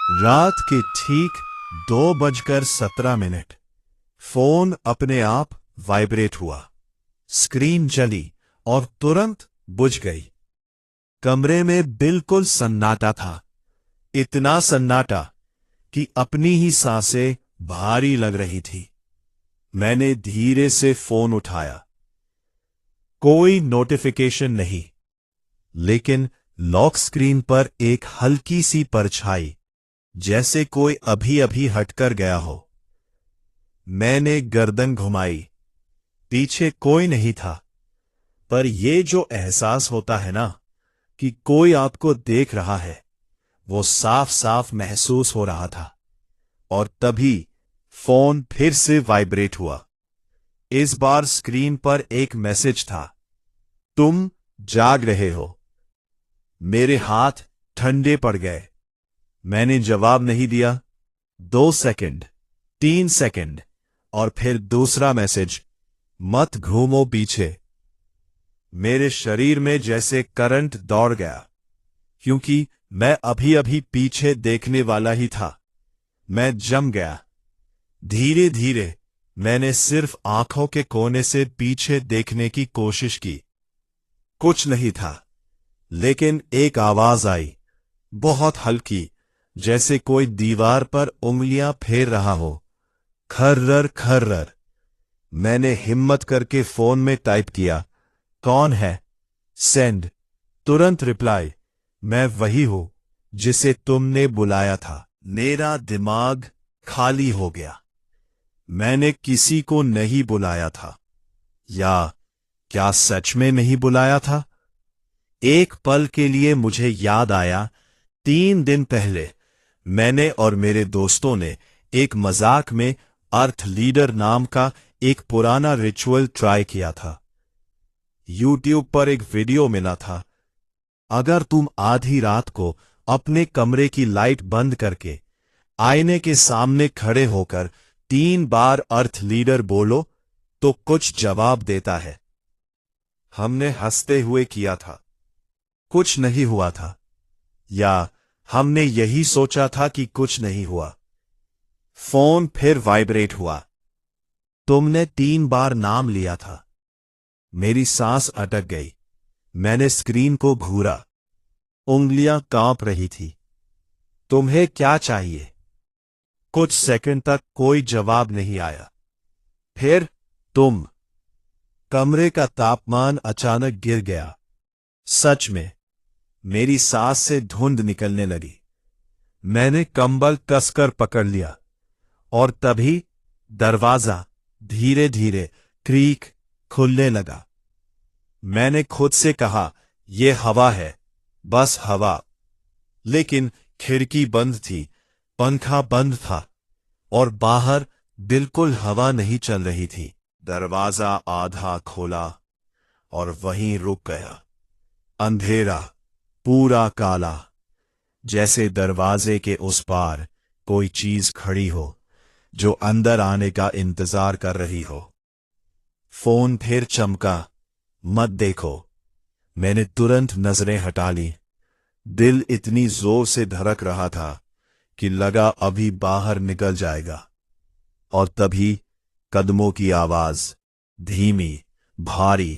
रात के ठीक 2:17। फोन अपने आप वाइब्रेट हुआ, स्क्रीन जली और तुरंत बुझ गई। कमरे में बिल्कुल सन्नाटा था, इतना सन्नाटा कि अपनी ही सांसें भारी लग रही थी। मैंने धीरे से फोन उठाया। कोई नोटिफिकेशन नहीं, लेकिन लॉक स्क्रीन पर एक हल्की सी परछाई, जैसे कोई अभी अभी हटकर गया हो। मैंने गर्दन घुमाई, पीछे कोई नहीं था, पर यह जो एहसास होता है ना कि कोई आपको देख रहा है, वो साफ साफ महसूस हो रहा था। और तभी फोन फिर से वाइब्रेट हुआ। इस बार स्क्रीन पर एक मैसेज था, तुम जाग रहे हो। मेरे हाथ ठंडे पड़ गए। मैंने जवाब नहीं दिया। 2 सेकंड, 3 सेकंड, और फिर दूसरा मैसेज, मत घूमो पीछे। मेरे शरीर में जैसे करंट दौड़ गया, क्योंकि मैं अभी अभी पीछे देखने वाला ही था। मैं जम गया। धीरे धीरे मैंने सिर्फ आंखों के कोने से पीछे देखने की कोशिश की। कुछ नहीं था, लेकिन एक आवाज आई, बहुत हल्की, जैसे कोई दीवार पर उंगलियां फेर रहा हो। खर्रर खर्रर। मैंने हिम्मत करके फोन में टाइप किया, कौन है? सेंड। तुरंत रिप्लाई, मैं वही हूं जिसे तुमने बुलाया था। मेरा दिमाग खाली हो गया। मैंने किसी को नहीं बुलाया था, या क्या सच में नहीं बुलाया था? एक पल के लिए मुझे याद आया, 3 दिन पहले मैंने और मेरे दोस्तों ने एक मजाक में अर्थ लीडर नाम का एक पुराना रिचुअल ट्राई किया था। यूट्यूब पर एक वीडियो मिला था, अगर तुम आधी रात को अपने कमरे की लाइट बंद करके आईने के सामने खड़े होकर 3 बार अर्थ लीडर बोलो तो कुछ जवाब देता है। हमने हंसते हुए किया था। कुछ नहीं हुआ था, या हमने यही सोचा था कि कुछ नहीं हुआ। फोन फिर वाइब्रेट हुआ। तुमने 3 बार नाम लिया था। मेरी सांस अटक गई। मैंने स्क्रीन को घूरा। उंगलियां कांप रही थी। तुम्हें क्या चाहिए? कुछ सेकंड तक कोई जवाब नहीं आया। फिर तुम। कमरे का तापमान अचानक गिर गया। सच में मेरी सांस से धुंध निकलने लगी। मैंने कंबल कसकर पकड़ लिया, और तभी दरवाजा धीरे धीरे क्रीक खुलने लगा। मैंने खुद से कहा, यह हवा है, बस हवा। लेकिन खिड़की बंद थी, पंखा बंद था, और बाहर बिल्कुल हवा नहीं चल रही थी। दरवाजा आधा खोला और वहीं रुक गया। अंधेरा, पूरा काला, जैसे दरवाजे के उस पार कोई चीज खड़ी हो जो अंदर आने का इंतजार कर रही हो। फोन फिर चमका, मत देखो। मैंने तुरंत नजरें हटा ली। दिल इतनी जोर से धड़क रहा था कि लगा अभी बाहर निकल जाएगा। और तभी कदमों की आवाज, धीमी, भारी,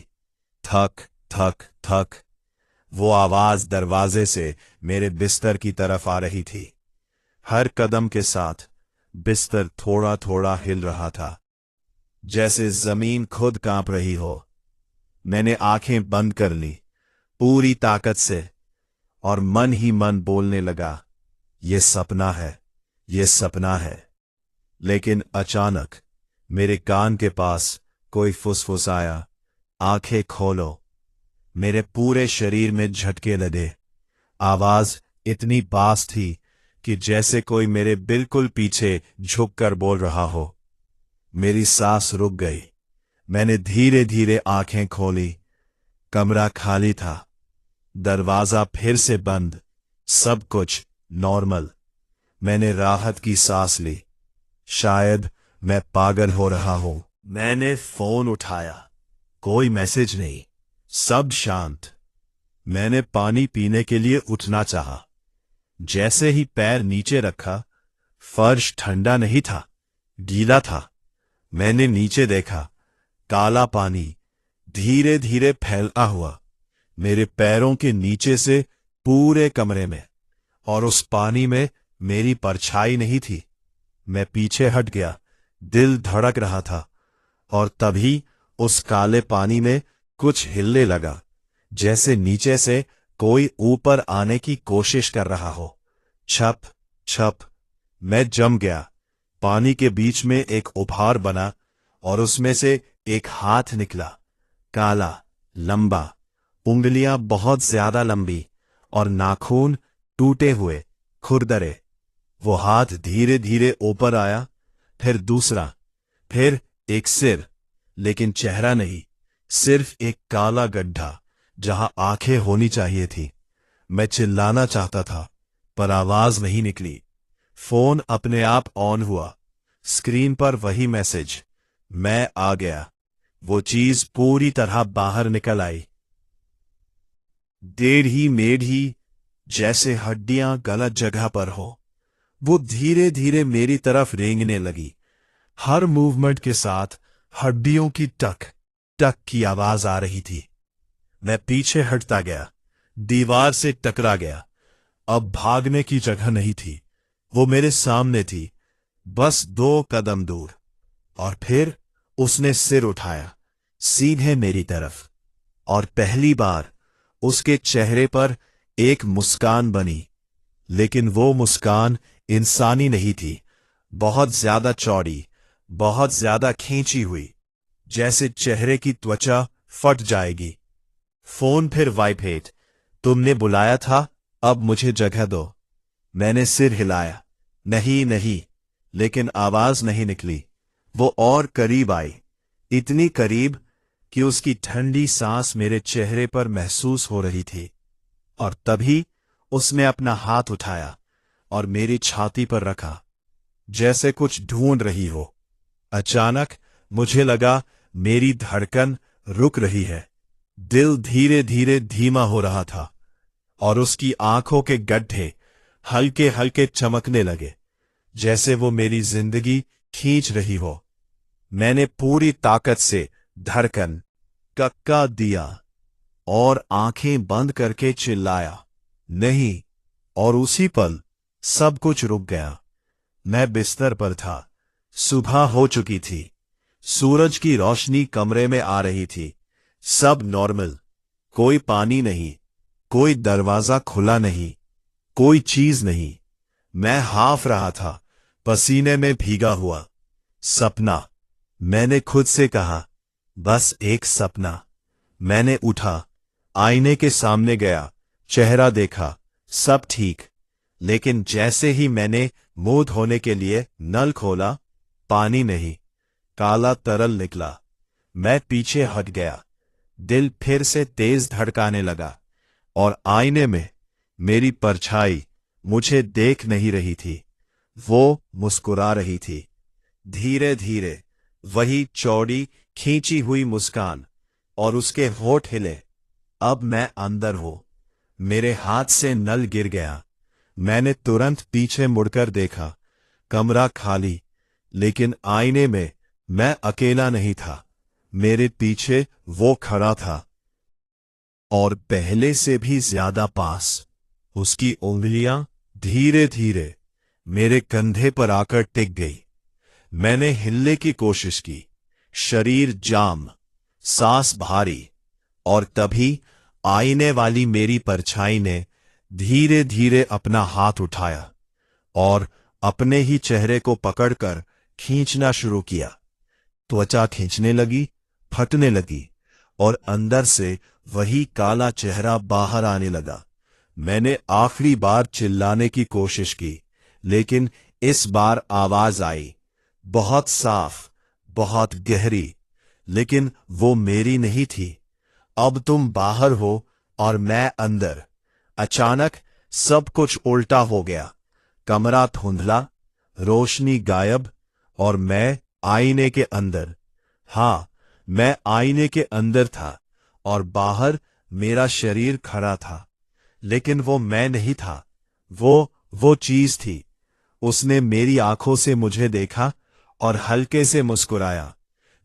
थक थक थक। वो आवाज दरवाजे से मेरे बिस्तर की तरफ आ रही थी। हर कदम के साथ बिस्तर थोड़ा थोड़ा हिल रहा था, जैसे जमीन खुद कांप रही हो। मैंने आंखें बंद कर ली पूरी ताकत से, और मन ही मन बोलने लगा, ये सपना है, ये सपना है। लेकिन अचानक मेरे कान के पास कोई फुसफुसाया, आंखें खोलो। मेरे पूरे शरीर में झटके लगे। आवाज इतनी पास थी कि जैसे कोई मेरे बिल्कुल पीछे झुककर बोल रहा हो। मेरी सांस रुक गई। मैंने धीरे धीरे आंखें खोली। कमरा खाली था। दरवाजा फिर से बंद। सब कुछ नॉर्मल। मैंने राहत की सांस ली। शायद मैं पागल हो रहा हूं। मैंने फोन उठाया। कोई मैसेज नहीं, सब शांत। मैंने पानी पीने के लिए उठना चाहा, जैसे ही पैर नीचे रखा, फर्श ठंडा नहीं था, गीला था। मैंने नीचे देखा, काला पानी धीरे धीरे फैला हुआ मेरे पैरों के नीचे से पूरे कमरे में, और उस पानी में मेरी परछाई नहीं थी। मैं पीछे हट गया, दिल धड़क रहा था, और तभी उस काले पानी में कुछ हिलने लगा, जैसे नीचे से कोई ऊपर आने की कोशिश कर रहा हो। छप छप, मैं जम गया। पानी के बीच में एक उभार बना और उसमें से एक हाथ निकला, काला, लंबा, उंगलियां बहुत ज्यादा लंबी और नाखून टूटे हुए, खुरदरे। वो हाथ धीरे धीरे ऊपर आया, फिर दूसरा, फिर एक सिर, लेकिन चेहरा नहीं, सिर्फ एक काला गड्ढा जहां आंखें होनी चाहिए थी। मैं चिल्लाना चाहता था, पर आवाज नहीं निकली। फोन अपने आप ऑन हुआ, स्क्रीन पर वही मैसेज, मैं आ गया। वो चीज पूरी तरह बाहर निकल आई, टेढ़ी मेढ़ी, जैसे हड्डियां गलत जगह पर हो। वो धीरे धीरे मेरी तरफ रेंगने लगी। हर मूवमेंट के साथ हड्डियों की टक टक की आवाज आ रही थी। मैं पीछे हटता गया, दीवार से टकरा गया। अब भागने की जगह नहीं थी, वो मेरे सामने थी, बस 2 कदम दूर। और फिर उसने सिर उठाया, सीधे मेरी तरफ, और पहली बार उसके चेहरे पर एक मुस्कान बनी। लेकिन वो मुस्कान इंसानी नहीं थी, बहुत ज्यादा चौड़ी, बहुत ज्यादा खींची हुई, जैसे चेहरे की त्वचा फट जाएगी। फोन फिर वाइब्रेट, तुमने बुलाया था, अब मुझे जगह दो। मैंने सिर हिलाया, नहीं नहीं, लेकिन आवाज नहीं निकली। वो और करीब आई, इतनी करीब कि उसकी ठंडी सांस मेरे चेहरे पर महसूस हो रही थी। और तभी उसने अपना हाथ उठाया और मेरी छाती पर रखा, जैसे कुछ ढूंढ रही हो। अचानक मुझे लगा मेरी धड़कन रुक रही है, दिल धीरे धीरे धीमा हो रहा था, और उसकी आंखों के गड्ढे हल्के हल्के चमकने लगे, जैसे वो मेरी जिंदगी खींच रही हो। मैंने पूरी ताकत से धड़कन कक्का दिया और आंखें बंद करके चिल्लाया, नहीं। और उसी पल सब कुछ रुक गया। मैं बिस्तर पर था, सुबह हो चुकी थी, सूरज की रोशनी कमरे में आ रही थी, सब नॉर्मल, कोई पानी नहीं, कोई दरवाजा खुला नहीं, कोई चीज नहीं। मैं हाफ रहा था, पसीने में भीगा हुआ। सपना, मैंने खुद से कहा, बस एक सपना। मैंने उठा, आईने के सामने गया, चेहरा देखा, सब ठीक। लेकिन जैसे ही मैंने मुंह धोने के लिए नल खोला, पानी नहीं, काला तरल निकला। मैं पीछे हट गया, दिल फिर से तेज धड़काने लगा, और आईने में मेरी परछाई मुझे देख नहीं रही थी, वो मुस्कुरा रही थी, धीरे धीरे, वही चौड़ी खींची हुई मुस्कान, और उसके होठ हिले। अब मैं अंदर हूं। मेरे हाथ से नल गिर गया। मैंने तुरंत पीछे मुड़कर देखा, कमरा खाली, लेकिन आईने में मैं अकेला नहीं था। मेरे पीछे वो खड़ा था, और पहले से भी ज्यादा पास। उसकी उंगलियां धीरे धीरे मेरे कंधे पर आकर टिक गई। मैंने हिलने की कोशिश की, शरीर जाम, सांस भारी, और तभी आईने वाली मेरी परछाई ने धीरे धीरे अपना हाथ उठाया और अपने ही चेहरे को पकड़कर खींचना शुरू किया। त्वचा खींचने लगी, फटने लगी, और अंदर से वही काला चेहरा बाहर आने लगा। मैंने आखिरी बार चिल्लाने की कोशिश की, लेकिन इस बार आवाज आई, बहुत साफ, बहुत गहरी, लेकिन वो मेरी नहीं थी। अब तुम बाहर हो और मैं अंदर। अचानक सब कुछ उल्टा हो गया। कमरा धुंधला, रोशनी गायब, और मैं आईने के अंदर। हाँ, मैं आईने के अंदर था, और बाहर मेरा शरीर खड़ा था, लेकिन वो मैं नहीं था, वो वो चीज थी। उसने मेरी आंखों से मुझे देखा और हल्के से मुस्कुराया,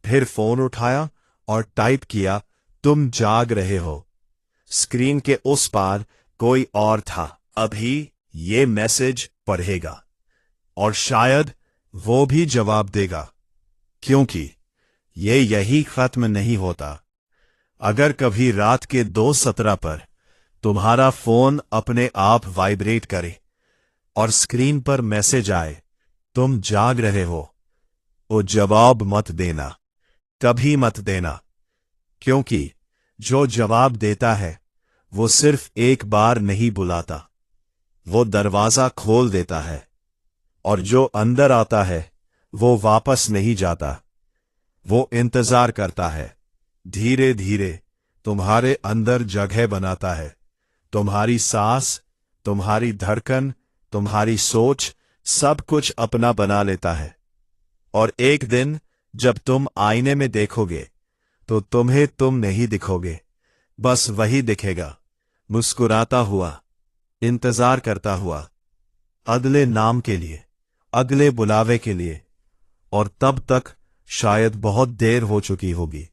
फिर फोन उठाया और टाइप किया, तुम जाग रहे हो। स्क्रीन के उस पार कोई और था। अभी ये मैसेज पढ़ेगा और शायद वो भी जवाब देगा, क्योंकि ये यही खत्म नहीं होता। अगर कभी रात के 2:17 पर तुम्हारा फोन अपने आप वाइब्रेट करे और स्क्रीन पर मैसेज आए, तुम जाग रहे हो, वो जवाब मत देना, कभी मत देना। क्योंकि जो जवाब देता है वो सिर्फ एक बार नहीं बुलाता, वो दरवाजा खोल देता है। और जो अंदर आता है वो वापस नहीं जाता, वो इंतजार करता है, धीरे धीरे तुम्हारे अंदर जगह बनाता है। तुम्हारी सांस, तुम्हारी धड़कन, तुम्हारी सोच, सब कुछ अपना बना लेता है। और एक दिन जब तुम आईने में देखोगे तो तुम्हें तुम नहीं दिखोगे, बस वही दिखेगा, मुस्कुराता हुआ, इंतजार करता हुआ, अगले नाम के लिए, अगले बुलावे के लिए। और तब तक शायद बहुत देर हो चुकी होगी।